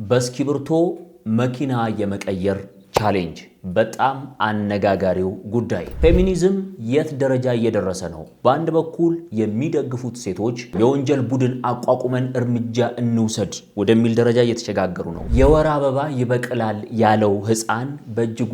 በስኪብርቶ መኪና የመቀየር ቻሌንጅ በጣም አነጋጋሪው ጉዳይ። ፌሚኒዝም የት ደረጃ እየደረሰ ነው? በአንድ በኩል የሚደግፉት ሴቶች የወንጀል ቡድን አቋቁመን እርምጃ እንውሰድ ወደሚል ደረጃ እየተሸጋገሩ ነው። የወር አበባ ይበቅላል ያለው ሕፃን በእጅጉ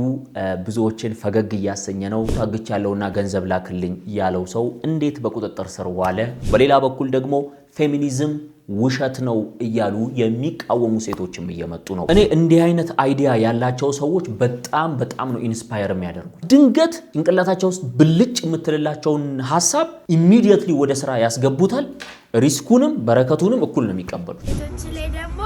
ብዙዎችን ፈገግ እያሰኘ ነው። ታግቻለሁና ገንዘብ ላክልኝ ያለው ሰው እንዴት በቁጥጥር ስር ዋለ? በሌላ በኩል ደግሞ ፌሚኒዝም ውሸት ነው እያሉ የሚቃወሙ ሴቶችም እየመጡ ነው። እኔ እንዲህ አይነት አይዲያ ያላቸው ሰዎች በጣም ነው ኢንስፓየር የሚያደርጉ። ድንገት ጭንቅላታቸው ውስጥ ብልጭ የምትልላቸውን ሐሳብ ኢሚዲየትሊ ወደ ስራ ያስገቡታል። ሪስኩንም በረከቱንም እኩል ነው የሚቀበሉት። ሴቶች ላይ ደግሞ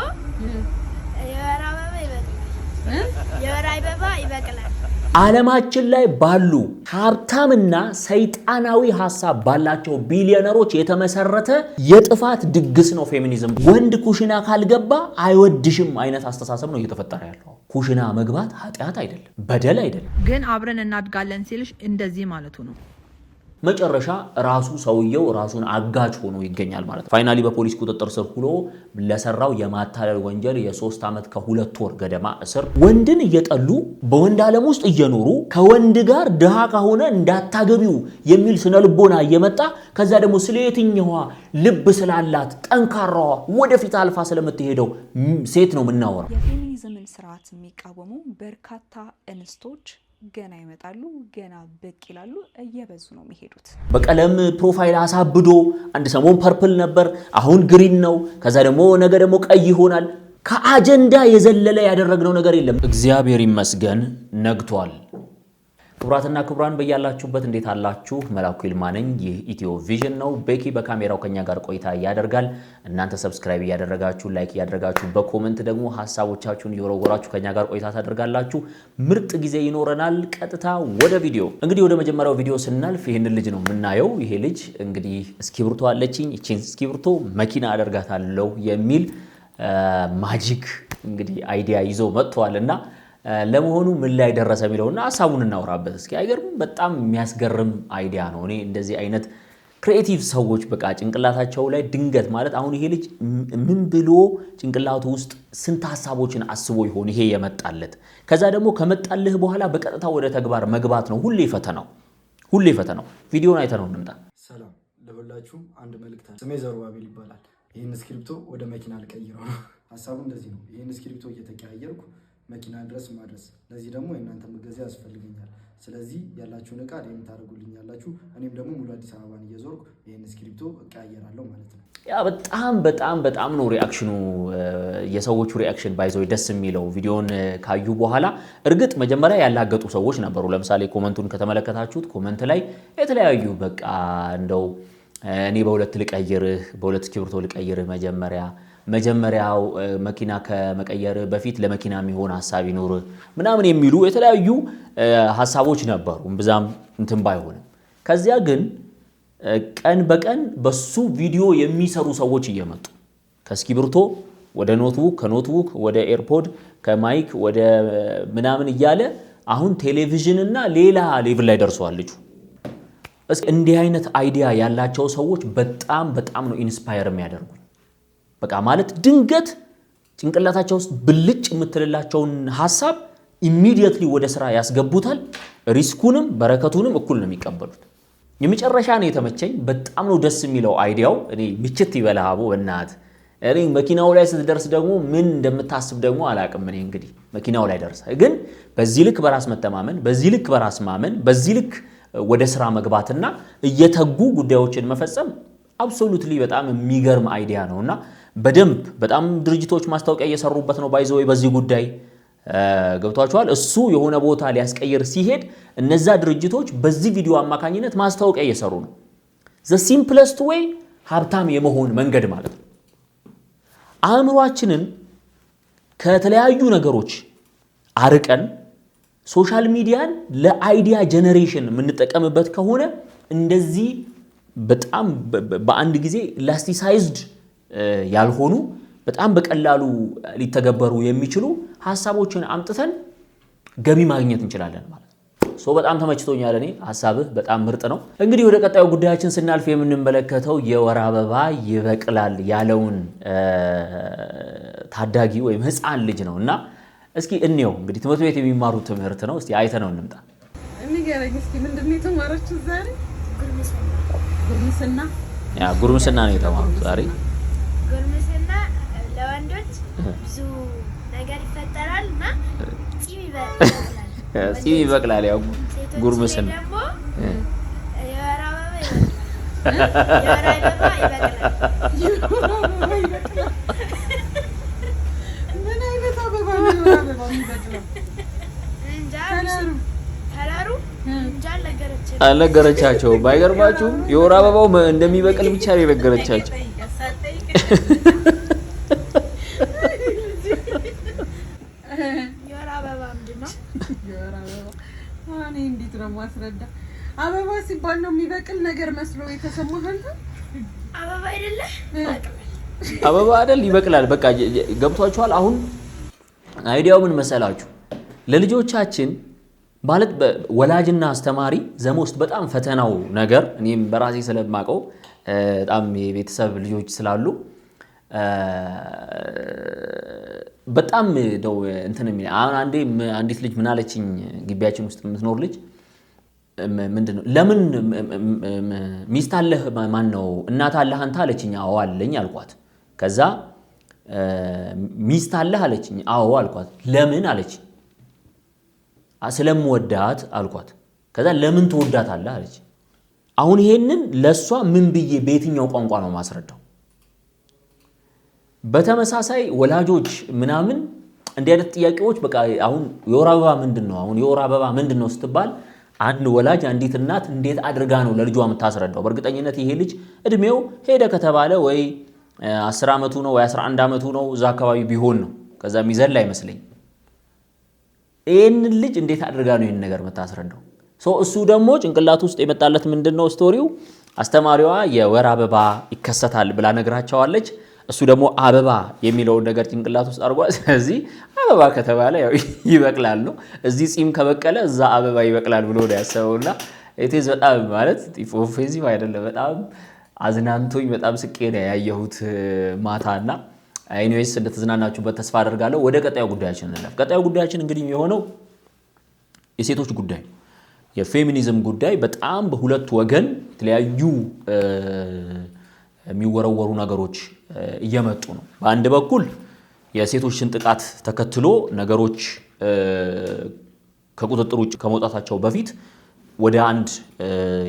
የወር አበባ ይበቅላል። ዓለማችን ላይ ባሉ ሀብታምና ሰይጣናዊ ሐሳብ ባላቸው ቢሊዮነሮች የተመሰረተ የጥፋት ድግስ ነው ፌሚኒዝም። ወንድ ኩሽና ካልገባ አይወድሽም አይነት አስተሳሰብ ነው እየተፈጠረ ያለው። ኩሽና መግባት ኃጢአት አይደለም፣ በደል አይደለም። ግን አብረን እናድጋለን ሲልሽ እንደዚህ ማለቱ ነው። መጨረሻ ራሱ ሰውየው ራሱን አጋጭ ሆኖ ይገኛል ማለት ነው። ፋይናሊ በፖሊስ ቁጥጥር ስር ሆኖ ለሰራው የማታለል ወንጀል የ3 ዓመት ከ2 ወር ገደማ እስር። ወንድን እየጠሉ በወንድ ዓለም ውስጥ እየኖሩ ከወንድ ጋር ድሃ ከሆነ እንዳታገቢው የሚል ስነልቦና እየመጣ ከዛ ደግሞ ስለ የትኛዋ ልብ ስላላት ጠንካራዋ ወደፊት አልፋ ስለምትሄደው ሴት ነው የምናወራው። የፌሚኒዝምን ስርዓት የሚቃወሙ በርካታ እንስቶች ገና ይመጣሉ፣ ገና ብቅ ይላሉ፣ እየበዙ ነው የሚሄዱት። በቀለም ፕሮፋይል አሳብዶ አንድ ሰሞን ፐርፕል ነበር፣ አሁን ግሪን ነው፣ ከዛ ደግሞ ነገ ደግሞ ቀይ ይሆናል። ከአጀንዳ የዘለለ ያደረግነው ነገር የለም። እግዚአብሔር ይመስገን ነግቷል። ክቡራትና ክቡራን በያላችሁበት እንዴት አላችሁ? መላኩ ይልማ ነኝ። ይህ ኢትዮ ቪዥን ነው። ቤኪ በካሜራው ከኛ ጋር ቆይታ ያደርጋል። እናንተ ሰብስክራይብ እያደረጋችሁ ላይክ እያደረጋችሁ በኮሜንት ደግሞ ሐሳቦቻችሁን እየወረወራችሁ ከኛ ጋር ቆይታ ታደርጋላችሁ። ምርጥ ጊዜ ይኖረናል። ቀጥታ ወደ ቪዲዮ። እንግዲህ ወደ መጀመሪያው ቪዲዮ ስናልፍ ይሄንን ልጅ ነው የምናየው። ይሄ ልጅ እንግዲህ እስኪብርቶ አለችኝ፣ እቺን እስኪብርቶ መኪና አደርጋታለሁ የሚል ማጂክ እንግዲህ አይዲያ ይዞ መጥቷልና ለመሆኑ ምን ላይ ደረሰ የሚለውና ሐሳቡን እናወራበት እስኪ። አይገርም? በጣም የሚያስገርም አይዲያ ነው። እኔ እንደዚህ አይነት ክሪኤቲቭ ሰዎች በቃ ጭንቅላታቸው ላይ ድንገት ማለት አሁን ይሄ ልጅ ምን ብሎ ጭንቅላቱ ውስጥ ስንት ሐሳቦችን አስቦ ይሆን ይሄ የመጣለት? ከዛ ደግሞ ከመጣልህ በኋላ በቀጥታ ወደ ተግባር መግባት ነው ሁሌ ፈተናው። ቪዲዮን አይተነው እንምጣ። ሰላም ለሁላችሁም አንድ መልእክት አለ። ስሜ ዘሩባቤል ይባላል። ይህን ስክሪፕቶ ወደ መኪና ልቀይረው ነው። ሐሳቡ እንደዚህ ነው። ይህን ስክሪፕቶ እየተቀያየርኩ መኪና ድረስ ማድረስ፣ ለዚህ ደግሞ የእናንተ መገዛ ያስፈልገኛል። ስለዚህ ያላችሁን ዕቃ ላይ ታደርጉልኛላችሁ። እኔም ደግሞ ሙሉ አዲስ አበባን እየዞርኩ ይህን ስክሪፕቶ እቀያየራለሁ ማለት ነው። ያ በጣም ነው ሪአክሽኑ፣ የሰዎቹ ሪአክሽን ባይዘው ደስ የሚለው ቪዲዮን ካዩ በኋላ። እርግጥ መጀመሪያ ያላገጡ ሰዎች ነበሩ። ለምሳሌ ኮመንቱን ከተመለከታችሁት ኮመንት ላይ የተለያዩ በቃ እንደው እኔ በሁለት እስክሪብቶ ልቀይርህ መጀመሪያው መኪና ከመቀየር በፊት ለመኪና የሚሆን ሐሳብ ይኖር ምናምን የሚሉ የተለያዩ ሐሳቦች ነበሩ። ብዛም እንትን ባይሆንም ከዚያ ግን ቀን በቀን በሱ ቪዲዮ የሚሰሩ ሰዎች እየመጡ ከስክሪብቶ ወደ ኖትቡክ፣ ከኖትቡክ ወደ ኤርፖድ፣ ከማይክ ወደ ምናምን እያለ አሁን ቴሌቪዥን እና ሌላ ሌቭል ላይ ደርሷል ልጁ። እስኪ እንዲህ አይነት አይዲያ ያላቸው ሰዎች በጣም ነው ኢንስፓየር የሚያደርጉ። በቃ ማለት ድንገት ጭንቅላታቸው ውስጥ ብልጭ የምትልላቸውን ሐሳብ ኢሚዲየትሊ ወደ ስራ ያስገቡታል። ሪስኩንም በረከቱንም እኩል ነው የሚቀበሉት። የመጨረሻ ነው የተመቸኝ። በጣም ነው ደስ የሚለው አይዲያው። እኔ ምችት ይበላሃቦ በእናት እኔ መኪናው ላይ ስትደርስ ደግሞ ምን እንደምታስብ ደግሞ አላቅም። እኔ እንግዲህ መኪናው ላይ ደርሰ ግን በዚህ ልክ በራስ መተማመን፣ በዚህ ልክ በራስ ማመን፣ በዚህ ልክ ወደ ስራ መግባትና እየተጉ ጉዳዮችን መፈጸም አብሶሉትሊ በጣም የሚገርም አይዲያ ነውና በጣም ድርጅቶች ማስታወቂያ እየሰሩበት ነው። ባይዘው በዚህ ጉዳይ ገብቷቸዋል። እሱ የሆነ ቦታ ሊያስቀይር ሲሄድ እነዛ ድርጅቶች በዚህ ቪዲዮ አማካኝነት ማስታወቂያ እየሰሩ ነው። ዘ ሲምፕለስት ዌይ ሀብታም የመሆን መንገድ ማለት ነው። አእምሯችንን ከተለያዩ ነገሮች አርቀን ሶሻል ሚዲያን ለአይዲያ ጀነሬሽን የምንጠቀምበት ከሆነ እንደዚህ በጣም በአንድ ጊዜ ላስቲሳይዝድ ያልሆኑ በጣም በቀላሉ ሊተገበሩ የሚችሉ ሐሳቦችን አምጥተን ገቢ ማግኘት እንችላለን ማለት ነው። በጣም ተመችቶኛል። እኔ ሐሳብህ በጣም ምርጥ ነው። እንግዲህ ወደ ቀጣዩ ጉዳያችን ስናልፍ የምንመለከተው የወር አበባ ይበቅላል ያለውን ታዳጊ ወይም ህፃን ልጅ ነው እና እስኪ እንየው። እንግዲህ ትምህርት ቤት የሚማሩት ትምህርት ነው። እስቲ አይተነው እንምጣ። ንገረኝ እስኪ ምንድን ነው የተማራችሁ ዛሬ? ጉርምስና ነው የተማሩት ዛሬ። ጉርምስና ለወንዶች ብዙ ነገር ይፈጠራል እና ፂም ይበቅላል። ያው ጉርምስና ደግሞ የወር አበባ ይበቅላል። ምን አይነት አበባ ነው የወር አበባ የሚበቅለው? ከለሩ እንጃ አልነገረቻቸውም። ባይገርማችሁም የወር አበባው እንደሚበቅል ብቻ ነው የነገረቻቸው። የወር አበባ ምንድን ነው? የወር አበባ እኔ እንዴት ነው ማስረዳ? አበባ ሲባል ነው የሚበቅል ነገር መስሎ የተሰማህ አንተ? አበባ አይደለ? አበባ አይደል? ይበቅላል። በቃ ገብቷችኋል። አሁን አይዲያው ምን መሰላችሁ? ለልጆቻችን ማለት ወላጅና አስተማሪ ዘሞስት በጣም ፈተናው ነገር እኔም በራሴ ስለማቀው በጣም የቤተሰብ ልጆች ስላሉ በጣም ነው እንትን አሁን አንዲት ልጅ ምን አለችኝ? ግቢያችን ውስጥ የምትኖር ልጅ ምንድነው ለምን ሚስት አለህ ማን ነው እናት አለህ አንተ አለችኝ። አዎ አለኝ አልኳት። ከዛ ሚስት አለህ አለችኝ። አዎ አልኳት። ለምን አለችኝ። ስለምወዳት አልኳት። ከዛ ለምን ትወዳታለህ አለች። አሁን ይሄንን ለሷ ምን ብዬ በየትኛው ቋንቋ ነው ማስረዳው? በተመሳሳይ ወላጆች ምናምን እንዲህ አይነት ጥያቄዎች በቃ አሁን የወር አበባ ምንድነው? አሁን የወር አበባ ምንድነው ስትባል አንድ ወላጅ አንዲት እናት እንዴት አድርጋ ነው ለልጇ የምታስረዳው? በእርግጠኝነት ይሄ ልጅ እድሜው ሄደ ከተባለ ወይ 10 ዓመቱ ነው ወይ 11 ዓመቱ ነው እዛ አካባቢ ቢሆን ነው። ከዛ የሚዘል አይመስለኝ። ይሄንን ልጅ እንዴት አድርጋ ነው ይሄን ነገር የምታስረዳው? እሱ ደግሞ ጭንቅላት ውስጥ የመጣለት ምንድነው ስቶሪው? አስተማሪዋ የወር አበባ ይከሰታል ብላ ነግራቸዋለች። እሱ ደግሞ አበባ የሚለውን ነገር ጭንቅላት ውስጥ አድርጓል። ስለዚህ አበባ ከተባለ ያው ይበቅላል ነው። እዚህ ጺም ከበቀለ እዛ አበባ ይበቅላል ብሎ ነው ያሰበውና እቴዝ በጣም ማለት ኦፌንሲቭ አይደለም። በጣም አዝናንቶኝ በጣም ስቄ ነው ያየሁት ማታና ኤኒዌይስ እንደተዝናናችሁበት ተስፋ አደርጋለሁ። ወደ ቀጣዩ ጉዳያችን እንለፍ። ቀጣዩ ጉዳያችን እንግዲህ የሆነው የሴቶች ጉዳይ ነው። የፌሚኒዝም ጉዳይ በጣም በሁለት ወገን የተለያዩ የሚወረወሩ ነገሮች እየመጡ ነው። በአንድ በኩል የሴቶችን ጥቃት ተከትሎ ነገሮች ከቁጥጥር ውጭ ከመውጣታቸው በፊት ወደ አንድ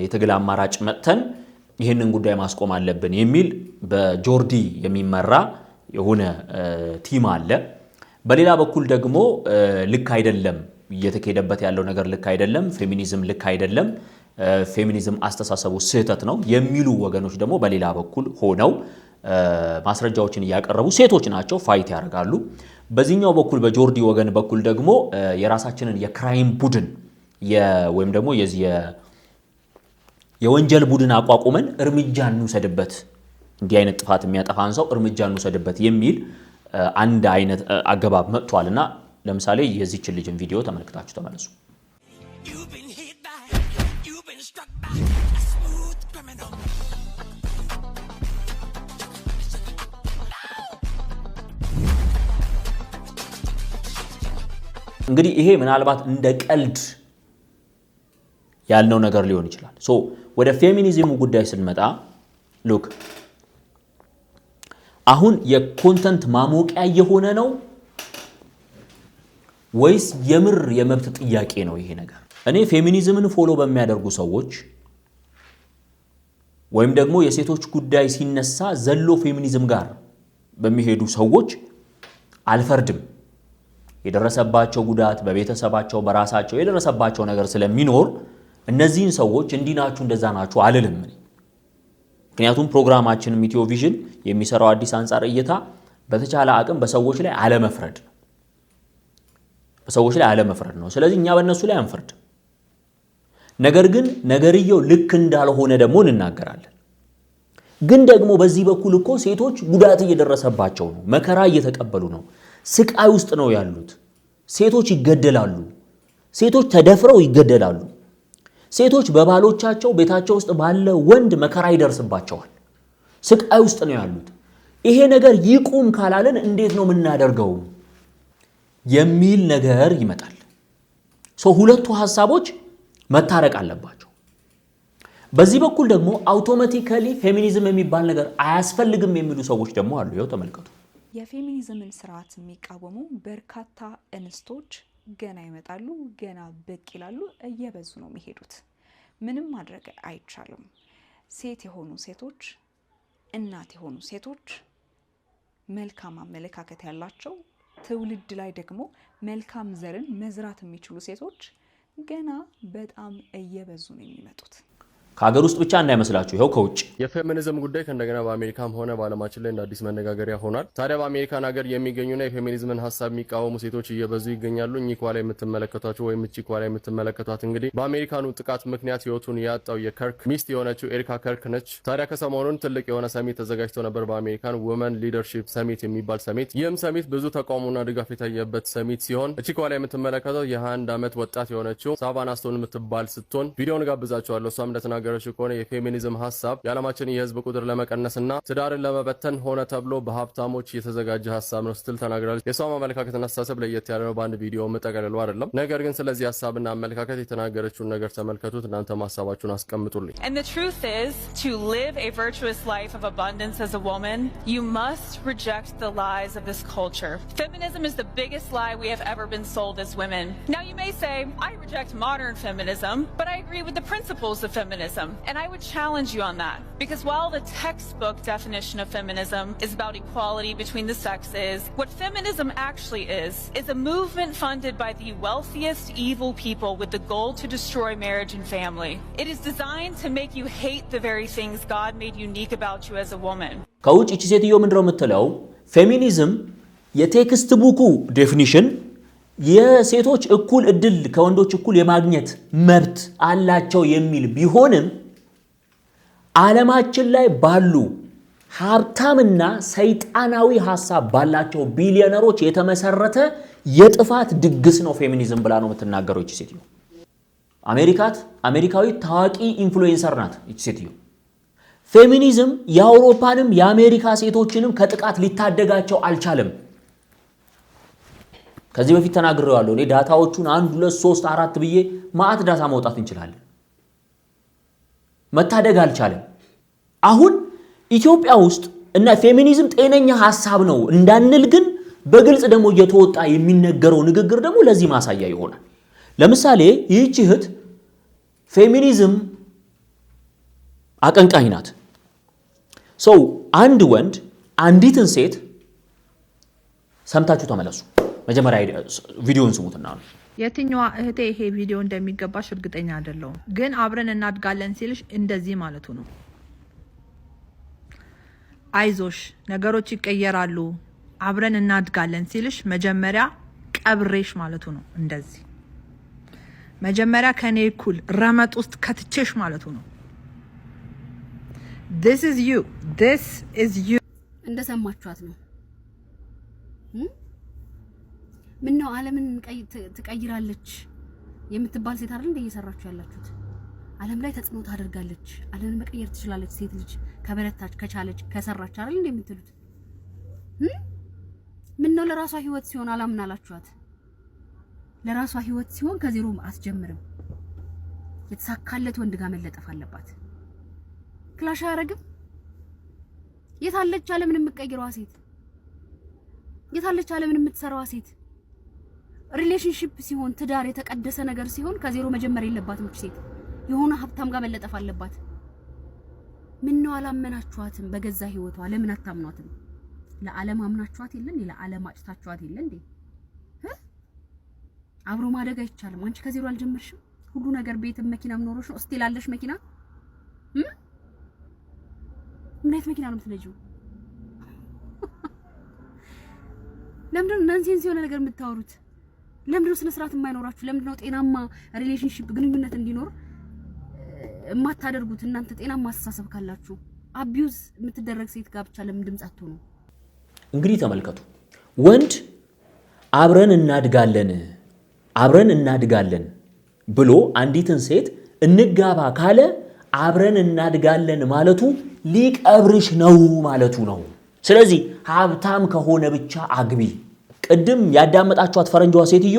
የትግል አማራጭ መጥተን ይህንን ጉዳይ ማስቆም አለብን የሚል በጆርዲ የሚመራ የሆነ ቲም አለ። በሌላ በኩል ደግሞ ልክ አይደለም እየተካሄደበት ያለው ነገር ልክ አይደለም፣ ፌሚኒዝም ልክ አይደለም፣ ፌሚኒዝም አስተሳሰቡ ስህተት ነው የሚሉ ወገኖች ደግሞ በሌላ በኩል ሆነው ማስረጃዎችን እያቀረቡ ሴቶች ናቸው ፋይት ያደርጋሉ። በዚህኛው በኩል በጆርዲ ወገን በኩል ደግሞ የራሳችንን የክራይም ቡድን ወይም ደግሞ የወንጀል ቡድን አቋቁመን እርምጃ እንውሰድበት፣ እንዲህ አይነት ጥፋት የሚያጠፋን ሰው እርምጃ እንውሰድበት የሚል አንድ አይነት አገባብ መጥቷልና ለምሳሌ የዚህችን ልጅን ቪዲዮ ተመልክታችሁ ተመለሱ። እንግዲህ ይሄ ምናልባት እንደ ቀልድ ያልነው ነገር ሊሆን ይችላል። ወደ ፌሚኒዝሙ ጉዳይ ስንመጣ ሉክ አሁን የኮንተንት ማሞቂያ የሆነ ነው ወይስ የምር የመብት ጥያቄ ነው ይሄ ነገር? እኔ ፌሚኒዝምን ፎሎ በሚያደርጉ ሰዎች ወይም ደግሞ የሴቶች ጉዳይ ሲነሳ ዘሎ ፌሚኒዝም ጋር በሚሄዱ ሰዎች አልፈርድም። የደረሰባቸው ጉዳት በቤተሰባቸው በራሳቸው የደረሰባቸው ነገር ስለሚኖር እነዚህን ሰዎች እንዲናችሁ እንደዛ ናችሁ አልልም። ምክንያቱም ፕሮግራማችንም ኢትዮ ቪዥን የሚሰራው አዲስ አንጻር እይታ በተቻለ አቅም በሰዎች ላይ አለመፍረድ ነው። በሰዎች ላይ አለመፍረድ ነው። ስለዚህ እኛ በእነሱ ላይ አንፈርድ። ነገር ግን ነገርየው ልክ እንዳልሆነ ደግሞ እንናገራለን። ግን ደግሞ በዚህ በኩል እኮ ሴቶች ጉዳት እየደረሰባቸው ነው፣ መከራ እየተቀበሉ ነው፣ ስቃይ ውስጥ ነው ያሉት። ሴቶች ይገደላሉ፣ ሴቶች ተደፍረው ይገደላሉ። ሴቶች በባሎቻቸው ቤታቸው ውስጥ ባለ ወንድ መከራ ይደርስባቸዋል። ስቃይ ውስጥ ነው ያሉት። ይሄ ነገር ይቁም ካላለን እንዴት ነው የምናደርገው የሚል ነገር ይመጣል። ሁለቱ ሐሳቦች መታረቅ አለባቸው። በዚህ በኩል ደግሞ አውቶማቲካሊ ፌሚኒዝም የሚባል ነገር አያስፈልግም የሚሉ ሰዎች ደግሞ አሉ። ይኸው ተመልከቱ። የፌሚኒዝምን ስርዓት የሚቃወሙ በርካታ እንስቶች ገና ይመጣሉ፣ ገና ብቅ ይላሉ፣ እየበዙ ነው የሚሄዱት። ምንም ማድረግ አይቻልም። ሴት የሆኑ ሴቶች፣ እናት የሆኑ ሴቶች፣ መልካም አመለካከት ያላቸው ትውልድ ላይ ደግሞ መልካም ዘርን መዝራት የሚችሉ ሴቶች ገና በጣም እየበዙ ነው የሚመጡት። ከሀገር ውስጥ ብቻ እንዳይመስላችሁ ይኸው ከውጭ የፌሚኒዝም ጉዳይ ከእንደገና በአሜሪካም ሆነ በዓለማችን ላይ እንደ አዲስ መነጋገሪያ ሆኗል። ታዲያ በአሜሪካን ሀገር የሚገኙና የፌሚኒዝምን ሀሳብ የሚቃወሙ ሴቶች እየበዙ ይገኛሉ። እኚህ ኳላ የምትመለከቷቸው ወይም እቺ ኳላ የምትመለከቷት እንግዲህ በአሜሪካኑ ጥቃት ምክንያት ህይወቱን ያጣው የከርክ ሚስት የሆነችው ኤሪካ ከርክ ነች። ታዲያ ከሰሞኑን ትልቅ የሆነ ሰሚት ተዘጋጅቶ ነበር፣ በአሜሪካን ውመን ሊደርሺፕ ሰሚት የሚባል ሰሚት። ይህም ሰሚት ብዙ ተቃውሞና ድጋፍ የታየበት ሰሚት ሲሆን እቺ ኳላ የምትመለከተው የ21 ዓመት ወጣት የሆነችው ሳቫና ስቶን የምትባል ስትሆን ቪዲዮን ጋብዛቸዋለሁ። እሷም እንደተናገረችው ከሆነ የፌሚኒዝም ሀሳብ የዓለማችን የህዝብ ቁጥር ለመቀነስና ትዳርን ለመበተን ሆነ ተብሎ በሀብታሞች የተዘጋጀ ሀሳብ ነው ስትል ተናግራለች። የሷ አመለካከትና አስተሳሰብ ለየት ያለ ነው። በአንድ ቪዲዮ መጠቀለሉ አይደለም። ነገር ግን ስለዚህ ሀሳብና አመለካከት የተናገረችውን ነገር ተመልከቱት። እናንተ ሀሳባችሁን አስቀምጡልኝ። And the truth is, to live a virtuous life of abundance as a woman, you must reject the lies of this culture. Feminism is the biggest lie we have ever been sold as women. Now you may say, I reject modern feminism, but I agree with the principles of feminism. And I would challenge you on that, because while the textbook definition of feminism is about equality between the sexes, what feminism actually is a movement funded by the wealthiest evil people with the goal to destroy marriage and family. It is designed to make you hate the very things God made unique about you as a woman. ከውጭ እቺ ሴትዮ ምንድነው የምትለው? ፌሚኒዝም የቴክስት ቡኩ ዴፊኒሽን የሴቶች እኩል እድል ከወንዶች እኩል የማግኘት መብት አላቸው የሚል ቢሆንም ዓለማችን ላይ ባሉ ሀብታምና ሰይጣናዊ ሐሳብ ባላቸው ቢሊዮነሮች የተመሰረተ የጥፋት ድግስ ነው ፌሚኒዝም ብላ ነው የምትናገረው እቺ ሴትዮ። አሜሪካዊ ታዋቂ ኢንፍሉዌንሰር ናት እቺ ሴትዮ። ፌሚኒዝም የአውሮፓንም የአሜሪካ ሴቶችንም ከጥቃት ሊታደጋቸው አልቻለም። ከዚህ በፊት ተናግሬዋለሁ። እኔ ዳታዎቹን 1 2 3 4 ብዬ ማአት ዳታ ማውጣት እንችላለን። መታደግ አልቻለም። አሁን ኢትዮጵያ ውስጥ እና ፌሚኒዝም ጤነኛ ሐሳብ ነው እንዳንል ግን በግልጽ ደግሞ እየተወጣ የሚነገረው ንግግር ደግሞ ለዚህ ማሳያ ይሆናል። ለምሳሌ ይህች እህት ፌሚኒዝም አቀንቃኝ ናት። አንድ ወንድ አንዲትን ሴት ሰምታችሁ ተመለሱ። መጀመሪያ ቪዲዮውን ስሙትና ነው የትኛዋ እህቴ ይሄ ቪዲዮ እንደሚገባሽ እርግጠኛ አይደለሁም፣ ግን አብረን እናድጋለን ሲልሽ እንደዚህ ማለቱ ነው። አይዞሽ ነገሮች ይቀየራሉ፣ አብረን እናድጋለን ሲልሽ መጀመሪያ ቀብሬሽ ማለቱ ነው። እንደዚህ መጀመሪያ ከኔ እኩል ረመጥ ውስጥ ከትቼሽ ማለቱ ነው። this is you እንደሰማችኋት ነው። ምን ነው ዓለምን ትቀይራለች የምትባል ሴት አይደል እንደ እየሰራችሁ ያላችሁት? ዓለም ላይ ተጽዕኖ ታደርጋለች፣ ዓለምን መቀየር ትችላለች ሴት ልጅ ከበረታች ከቻለች ከሰራች አይደል እንደ የምትሉት? ምን ነው ለራሷ ህይወት ሲሆን አላምናላችኋት? ለራሷ ህይወት ሲሆን ከዜሮ አትጀምርም። የተሳካለት ወንድ ጋር መለጠፍ አለባት። ክላሽ አያረግም። የታለች ዓለምን የምትቀይረዋ ሴት? የታለች ዓለምን የምትሰራዋ ሴት? ሪሌሽንሺፕ ሲሆን ትዳር የተቀደሰ ነገር ሲሆን ከዜሮ መጀመር የለባትም ሴት። የሆነ ሀብታም ጋር መለጠፍ አለባት። ምን ነው አላመናችኋትም? በገዛ ህይወቷ ለምን አታምኗትም? ለዓለም አምናችኋት የለን? ለዓለም አጭታችኋት የለን እንዴ? አብሮ ማደግ አይቻልም። አንቺ ከዜሮ አልጀመርሽም። ሁሉ ነገር ቤትም መኪናም ኖሮሽ ነው። እስቲ ላለሽ መኪና ምን አይነት መኪና ነው የምትነጂው? ለምንድነው ናንሴንስ የሆነ ነገር የምታወሩት? ለምንድነው ስነ ስርዓት የማይኖራችሁ? ለምንድነው ጤናማ ሪሌሽንሺፕ ግንኙነት እንዲኖር የማታደርጉት? እናንተ ጤናማ አስተሳሰብ ካላችሁ አቢዩዝ የምትደረግ ሴት ጋር ብቻ ለምን ድምጽ አትሆኑ? እንግዲህ ተመልከቱ። ወንድ አብረን እናድጋለን አብረን እናድጋለን ብሎ አንዲትን ሴት እንጋባ ካለ አብረን እናድጋለን ማለቱ ሊቀብርሽ ነው ማለቱ ነው። ስለዚህ ሀብታም ከሆነ ብቻ አግቢ። ቅድም ያዳመጣችኋት ፈረንጇ ሴትዮ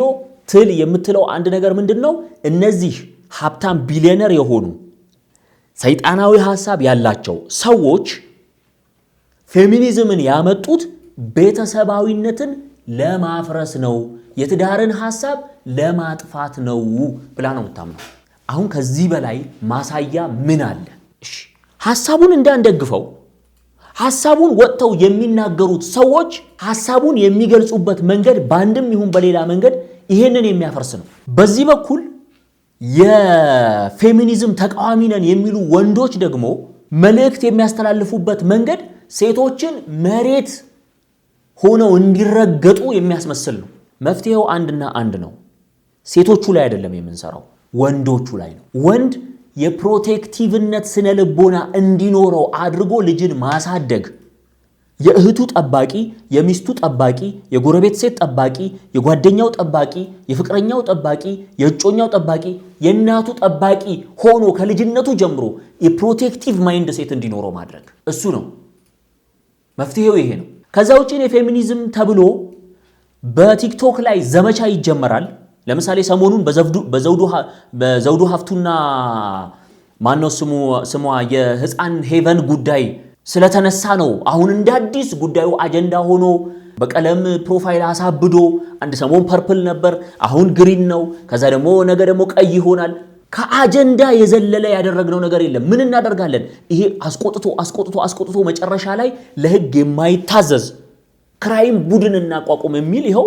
ትል የምትለው አንድ ነገር ምንድነው? እነዚህ ሀብታም ቢሊዮነር የሆኑ ሰይጣናዊ ሐሳብ ያላቸው ሰዎች ፌሚኒዝምን ያመጡት ቤተሰባዊነትን ለማፍረስ ነው፣ የትዳርን ሐሳብ ለማጥፋት ነው ብላ ነው የምታምነው። አሁን ከዚህ በላይ ማሳያ ምን አለ? እሺ ሐሳቡን እንዳንደግፈው ሐሳቡን ወጥተው የሚናገሩት ሰዎች ሐሳቡን የሚገልጹበት መንገድ በአንድም ይሁን በሌላ መንገድ ይሄንን የሚያፈርስ ነው። በዚህ በኩል የፌሚኒዝም ተቃዋሚ ነን የሚሉ ወንዶች ደግሞ መልእክት የሚያስተላልፉበት መንገድ ሴቶችን መሬት ሆነው እንዲረገጡ የሚያስመስል ነው። መፍትሄው አንድና አንድ ነው። ሴቶቹ ላይ አይደለም የምንሰራው፣ ወንዶቹ ላይ ነው። ወንድ የፕሮቴክቲቭነት ስነ ልቦና እንዲኖረው አድርጎ ልጅን ማሳደግ፣ የእህቱ ጠባቂ፣ የሚስቱ ጠባቂ፣ የጎረቤት ሴት ጠባቂ፣ የጓደኛው ጠባቂ፣ የፍቅረኛው ጠባቂ፣ የእጮኛው ጠባቂ፣ የእናቱ ጠባቂ ሆኖ ከልጅነቱ ጀምሮ የፕሮቴክቲቭ ማይንድ ሴት እንዲኖረው ማድረግ፣ እሱ ነው መፍትሄው። ይሄ ነው። ከዛ ውጪ ፌሚኒዝም ተብሎ በቲክቶክ ላይ ዘመቻ ይጀመራል። ለምሳሌ ሰሞኑን በዘውዱ ሀፍቱና ማነው ስሟ የህፃን ሄቨን ጉዳይ ስለተነሳ ነው አሁን እንደ አዲስ ጉዳዩ አጀንዳ ሆኖ በቀለም ፕሮፋይል አሳብዶ አንድ ሰሞን ፐርፕል ነበር፣ አሁን ግሪን ነው፣ ከዛ ደግሞ ነገ ደግሞ ቀይ ይሆናል። ከአጀንዳ የዘለለ ያደረግነው ነገር የለም። ምን እናደርጋለን? ይሄ አስቆጥቶ መጨረሻ ላይ ለህግ የማይታዘዝ ክራይም ቡድን እናቋቁም የሚል ይኸው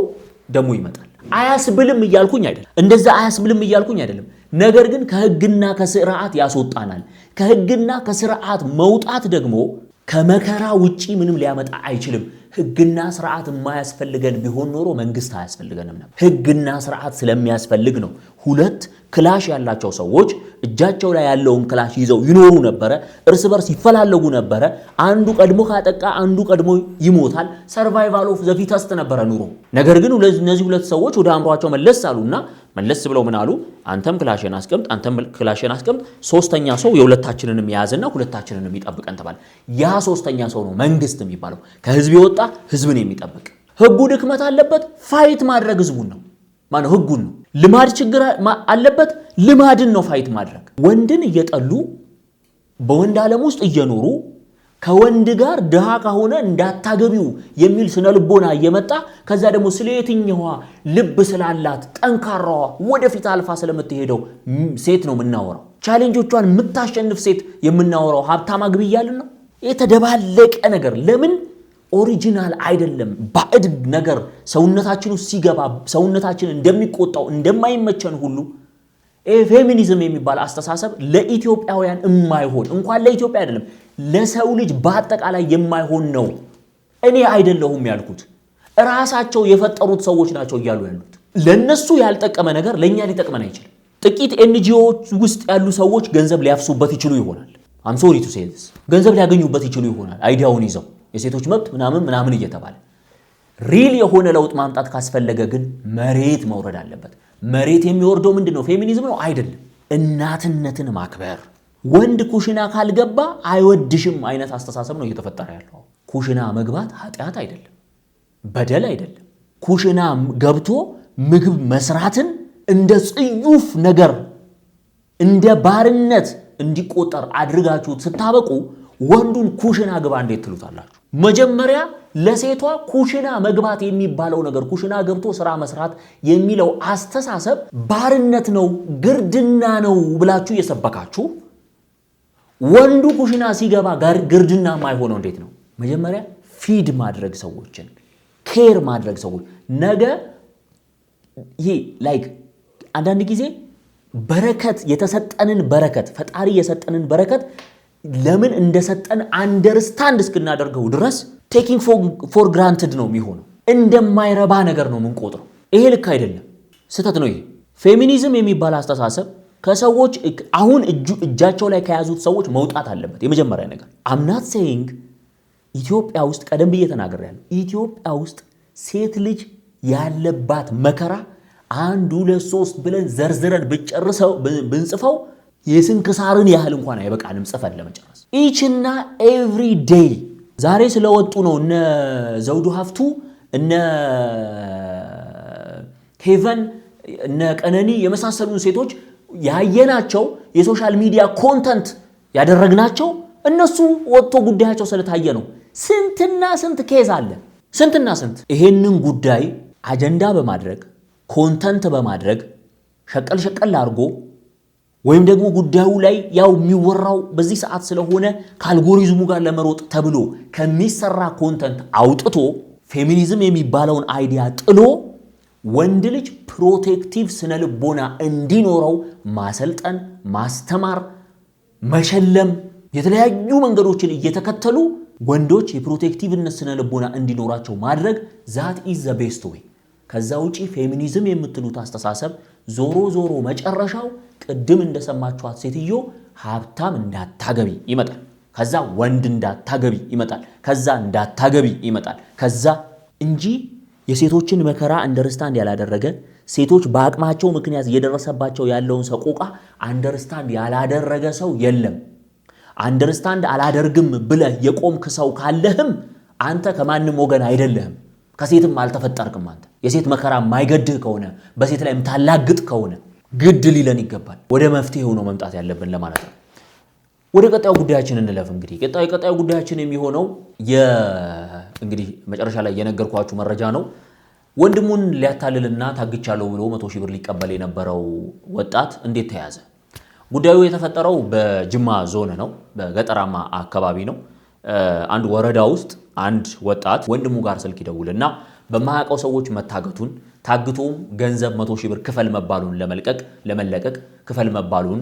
ደሞ ይመጣል። አያስብልም እያልኩኝ አይደለም፣ እንደዛ አያስብልም እያልኩኝ አይደለም። ነገር ግን ከህግና ከስርዓት ያስወጣናል። ከህግና ከስርዓት መውጣት ደግሞ ከመከራ ውጪ ምንም ሊያመጣ አይችልም። ህግና ስርዓት የማያስፈልገን ቢሆን ኖሮ መንግስት አያስፈልገንም ነበር። ህግና ስርዓት ስለሚያስፈልግ ነው። ሁለት ክላሽ ያላቸው ሰዎች እጃቸው ላይ ያለውን ክላሽ ይዘው ይኖሩ ነበረ። እርስ በርስ ይፈላለጉ ነበረ። አንዱ ቀድሞ ካጠቃ አንዱ ቀድሞ ይሞታል። ሰርቫይቫል ኦፍ ዘ ፊተስት ነበረ ኑሮ። ነገር ግን እነዚህ ሁለት ሰዎች ወደ አእምሯቸው መለስ አሉና መለስ ብለው ምን አሉ? አንተም ክላሽን አስቀምጥ፣ አንተም ክላሽን አስቀምጥ፣ ሶስተኛ ሰው የሁለታችንንም የያዝና ሁለታችንንም ይጠብቀን ተባለ። ያ ሶስተኛ ሰው ነው መንግስት የሚባለው። ከህዝብ የወጣ ህዝብን የሚጠብቅ። ህጉ ድክመት አለበት፣ ፋይት ማድረግ ህዝቡን ነው ማነው ህጉን ነው። ልማድ ችግር አለበት፣ ልማድን ነው ፋይት ማድረግ። ወንድን እየጠሉ በወንድ ዓለም ውስጥ እየኖሩ ከወንድ ጋር ድሃ ከሆነ እንዳታገቢው የሚል ስነ ልቦና እየመጣ ከዛ ደግሞ ስለ የትኛዋ ልብ ስላላት ጠንካራዋ ወደፊት አልፋ ስለምትሄደው ሴት ነው የምናወራው። ቻሌንጆቿን የምታሸንፍ ሴት የምናወራው ሀብታም አግቢ እያልን ነው። የተደባለቀ ነገር ለምን ኦሪጂናል አይደለም። ባዕድ ነገር ሰውነታችን ውስጥ ሲገባ ሰውነታችን እንደሚቆጣው እንደማይመቸን ሁሉ ፌሚኒዝም የሚባል አስተሳሰብ ለኢትዮጵያውያን የማይሆን እንኳን ለኢትዮጵያ አይደለም ለሰው ልጅ በአጠቃላይ የማይሆን ነው። እኔ አይደለሁም ያልኩት፣ ራሳቸው የፈጠሩት ሰዎች ናቸው እያሉ ያሉት። ለነሱ ያልጠቀመ ነገር ለኛ ሊጠቅመን አይችልም። ጥቂት ኤንጂኦዎች ውስጥ ያሉ ሰዎች ገንዘብ ሊያፍሱበት ይችሉ ይሆናል። አም ሶሪ ቱ ሴይ ዲስ፣ ገንዘብ ሊያገኙበት ይችሉ ይሆናል። አይዲያውን ይዘው የሴቶች መብት ምናምን እየተባለ ሪል የሆነ ለውጥ ማምጣት ካስፈለገ ግን መሬት መውረድ አለበት። መሬት የሚወርደው ምንድነው? ፌሚኒዝም ነው አይደለም። እናትነትን ማክበር። ወንድ ኩሽና ካልገባ አይወድሽም አይነት አስተሳሰብ ነው እየተፈጠረ ያለው። ኩሽና መግባት ኃጢአት አይደለም፣ በደል አይደለም። ኩሽና ገብቶ ምግብ መስራትን እንደ ጽዩፍ ነገር እንደ ባርነት እንዲቆጠር አድርጋችሁ ስታበቁ ወንዱን ኩሽና ግባ እንዴት ትሉታላችሁ? መጀመሪያ ለሴቷ ኩሽና መግባት የሚባለው ነገር ኩሽና ገብቶ ስራ መስራት የሚለው አስተሳሰብ ባርነት ነው፣ ግርድና ነው ብላችሁ የሰበካችሁ ወንዱ ኩሽና ሲገባ ግርድና ማይሆነው እንዴት ነው? መጀመሪያ ፊድ ማድረግ ሰዎችን፣ ኬር ማድረግ ሰዎች ነገ ይሄ ላይክ አንዳንድ ጊዜ በረከት የተሰጠንን በረከት ፈጣሪ የሰጠንን በረከት ለምን እንደሰጠን አንደርስታንድ እስክናደርገው ድረስ ቴኪንግ ፎር ግራንትድ ነው የሚሆነው። እንደማይረባ ነገር ነው የምንቆጥረው። ይሄ ልክ አይደለም፣ ስህተት ነው። ይሄ ፌሚኒዝም የሚባል አስተሳሰብ ከሰዎች አሁን እጃቸው ላይ ከያዙት ሰዎች መውጣት አለበት። የመጀመሪያ ነገር አምናት ሴይንግ ኢትዮጵያ ውስጥ ቀደም ብዬ ተናግሬያለሁ። ኢትዮጵያ ውስጥ ሴት ልጅ ያለባት መከራ 1 2 3 ብለን ዘርዝረን ብንጽፈው የስንክሳርን ያህል እንኳን አይበቃንም ጽፈን ለመጨረስ። ኢችና ኤቭሪ ዴይ ዛሬ ስለወጡ ነው እነ ዘውዱ ሀፍቱ እነ ሄቨን እነ ቀነኒ የመሳሰሉን ሴቶች ያየናቸው የሶሻል ሚዲያ ኮንተንት ያደረግናቸው እነሱ ወጥቶ ጉዳያቸው ስለታየ ነው። ስንትና ስንት ኬዝ አለ፣ ስንትና ስንት። ይሄንን ጉዳይ አጀንዳ በማድረግ ኮንተንት በማድረግ ሸቀል አድርጎ ወይም ደግሞ ጉዳዩ ላይ ያው የሚወራው በዚህ ሰዓት ስለሆነ ከአልጎሪዝሙ ጋር ለመሮጥ ተብሎ ከሚሰራ ኮንተንት አውጥቶ ፌሚኒዝም የሚባለውን አይዲያ ጥሎ ወንድ ልጅ ፕሮቴክቲቭ ስነልቦና እንዲኖረው ማሰልጠን፣ ማስተማር፣ መሸለም የተለያዩ መንገዶችን እየተከተሉ ወንዶች የፕሮቴክቲቭነት ስነልቦና እንዲኖራቸው ማድረግ ዛት ኢዝ ዘ ቤስት ዌይ። ከዛ ውጪ ፌሚኒዝም የምትሉት አስተሳሰብ ዞሮ መጨረሻው ቅድም እንደሰማችኋት ሴትዮ ሀብታም እንዳታገቢ ይመጣል። ከዛ ወንድ እንዳታገቢ ይመጣል። ከዛ እንዳታገቢ ይመጣል። ከዛ እንጂ የሴቶችን መከራ አንደርስታንድ ያላደረገ ሴቶች በአቅማቸው ምክንያት እየደረሰባቸው ያለውን ሰቆቃ አንደርስታንድ ያላደረገ ሰው የለም። አንደርስታንድ አላደርግም ብለህ የቆምክ ሰው ካለህም አንተ ከማንም ወገን አይደለህም፣ ከሴትም አልተፈጠርክም። አንተ የሴት መከራ ማይገድህ ከሆነ በሴት ላይ የምታላግጥ ከሆነ ግድ ሊለን ይገባል። ወደ መፍትሄው ነው መምጣት ያለብን ለማለት ነው። ወደ ቀጣዩ ጉዳያችን እንለፍ። እንግዲህ ቀጣዩ ጉዳያችን የሚሆነው እንግዲህ መጨረሻ ላይ የነገርኳችሁ መረጃ ነው። ወንድሙን ሊያታልልና ታግቻለሁ ብሎ 100 ሺህ ብር ሊቀበል የነበረው ወጣት እንዴት ተያዘ? ጉዳዩ የተፈጠረው በጅማ ዞን ነው፣ በገጠራማ አካባቢ ነው። አንድ ወረዳ ውስጥ አንድ ወጣት ወንድሙ ጋር ስልክ ይደውልና በማያውቀው ሰዎች መታገቱን ታግቶም ገንዘብ 100 ሺህ ብር ክፈል መባሉን ለመለቀቅ ክፈል መባሉን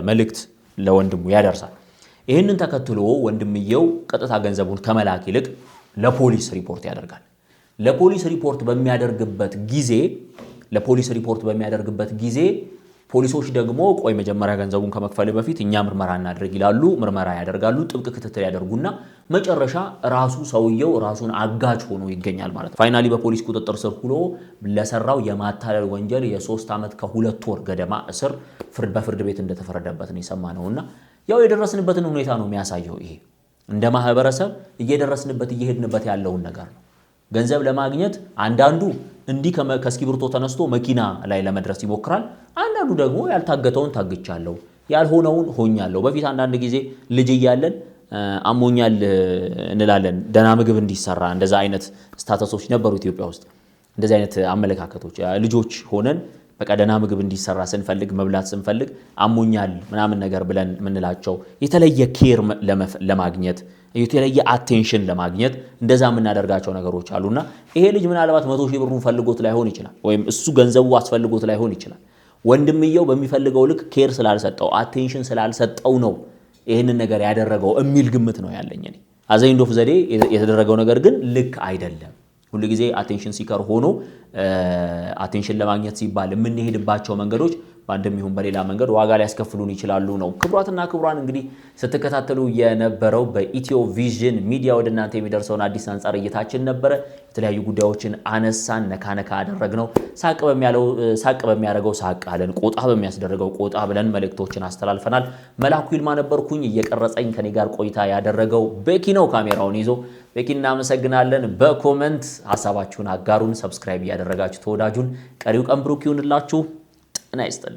መልእክት ለወንድሙ ያደርሳል። ይህንን ተከትሎ ወንድምየው ቀጥታ ገንዘቡን ከመላክ ይልቅ ለፖሊስ ሪፖርት ያደርጋል። ለፖሊስ ሪፖርት በሚያደርግበት ጊዜ ፖሊሶች ደግሞ ቆይ መጀመሪያ ገንዘቡን ከመክፈል በፊት እኛ ምርመራ እናድርግ ይላሉ። ምርመራ ያደርጋሉ፣ ጥብቅ ክትትል ያደርጉና መጨረሻ ራሱ ሰውየው ራሱን አጋጭ ሆኖ ይገኛል ማለት ነው። ፋይናሊ በፖሊስ ቁጥጥር ስር ሆኖ ለሰራው የማታለል ወንጀል የ3 ዓመት ከ2 ወር ገደማ እስር በፍርድ ቤት እንደተፈረደበት ነው የሰማነውና ያው የደረስንበትን ሁኔታ ነው የሚያሳየው። ይሄ እንደ ማህበረሰብ እየሄድንበት ያለውን ነገር ነው። ገንዘብ ለማግኘት አንዳንዱ እንዲህ ከስኪብርቶ ተነስቶ መኪና ላይ ለመድረስ ይሞክራል። አንዳንዱ ደግሞ ያልታገተውን ታግቻለሁ፣ ያልሆነውን ሆኛለሁ። በፊት አንዳንድ ጊዜ ልጅ እያለን አሞኛል እንላለን፣ ደህና ምግብ እንዲሰራ እንደዛ አይነት ስታተሶች ነበሩ ኢትዮጵያ ውስጥ። እንደዚህ አይነት አመለካከቶች ልጆች ሆነን በቃ ደህና ምግብ እንዲሰራ ስንፈልግ መብላት ስንፈልግ አሞኛል ምናምን ነገር ብለን ምንላቸው የተለየ ኬር ለማግኘት የተለየ አቴንሽን ለማግኘት እንደዛ የምናደርጋቸው ነገሮች አሉና ይሄ ልጅ ምናልባት 100 ሺህ ብሩን ፈልጎት ላይሆን ይችላል፣ ወይም እሱ ገንዘቡ አስፈልጎት ላይሆን ይችላል። ወንድምየው በሚፈልገው ልክ ኬር ስላልሰጠው አቴንሽን ስላልሰጠው ነው ይሄንን ነገር ያደረገው የሚል ግምት ነው ያለኝ እኔ። አዘይንዶፍ ዘዴ የተደረገው ነገር ግን ልክ አይደለም። ሁሉ ጊዜ አቴንሽን ሲከር ሆኖ አቴንሽን ለማግኘት ሲባል የምንሄድባቸው መንገዶች በአንድም ይሁን በሌላ መንገድ ዋጋ ሊያስከፍሉን ይችላሉ ነው። ክቡራትና ክቡራን እንግዲህ ስትከታተሉ የነበረው በኢትዮ ቪዥን ሚዲያ ወደ እናንተ የሚደርሰውን አዲስ አንጻር እይታችን ነበረ። የተለያዩ ጉዳዮችን አነሳን፣ ነካ አደረግነው። ሳቅ በሚያደርገው ሳቅ አለን፣ ቆጣ በሚያስደርገው ቆጣ ብለን መልእክቶችን አስተላልፈናል። መላኩ ይልማ ነበርኩኝ። እየቀረጸኝ ከኔ ጋር ቆይታ ያደረገው ቤኪ ነው ካሜራውን ይዞ። ቤኪ እናመሰግናለን። በኮመንት ሐሳባችሁን አጋሩን፣ ሰብስክራይብ እያደረጋችሁ ተወዳጁን። ቀሪው ቀን ብሩክ ይሁንላችሁ። ጤና ይስጥልኝ።